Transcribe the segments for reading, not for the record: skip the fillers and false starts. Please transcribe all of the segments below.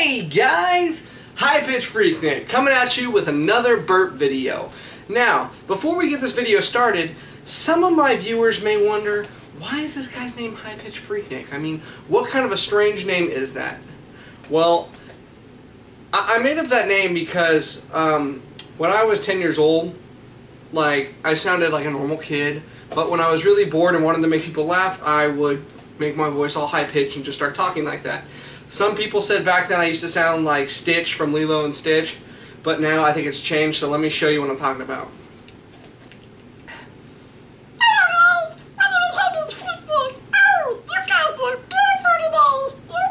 Hey guys! High Pitch Freaknik coming at you with another burp video. Now, before we get this video started, some of my viewers may wonder, why is this guy's name High Pitch Freaknik? I mean, what kind of a strange name is that? Well, I made up that name because when I was 10 years old, like, I sounded like a normal kid, but when I was really bored and wanted to make people laugh, I would make my voice all high pitched and just start talking like that. Some people said back then I used to sound like Stitch from Lilo and Stitch, but now I think it's changed, so let me show you what I'm talking about. Hello guys, my name is High Pitch Freaknik. Oh, you guys look beautiful today.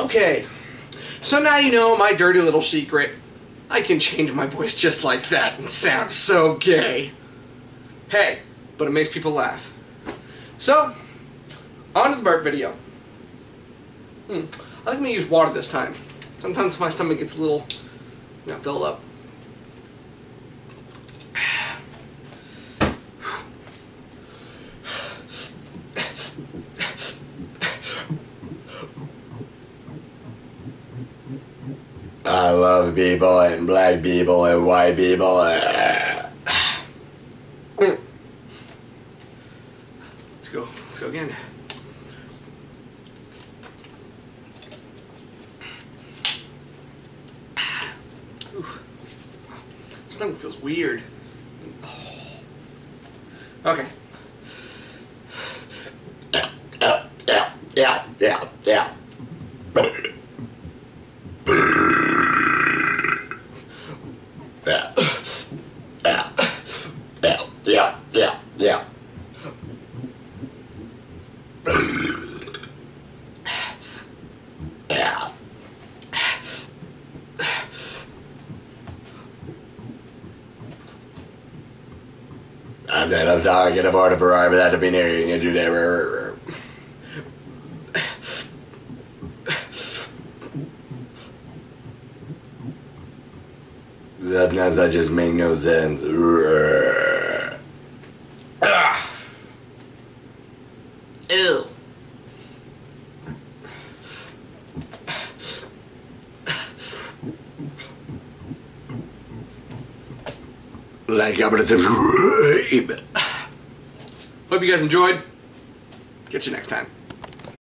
Okay, so now you know my dirty little secret. I can change my voice just like that and sound so gay. Hey, but it makes people laugh. So, on to the burp video. I think I'm going to use water this time. Sometimes my stomach gets a little, filled up. I love people and black people and white people. Let's go again. Oof. My stomach feels weird. Okay. Yeah. Yeah. I said, I'm sorry, I can afford a Ferrari, but that to be near you and you never. Sometimes that just make no sense. Ew. Like, I'm gonna subscribe. Hope you guys enjoyed. Catch you next time.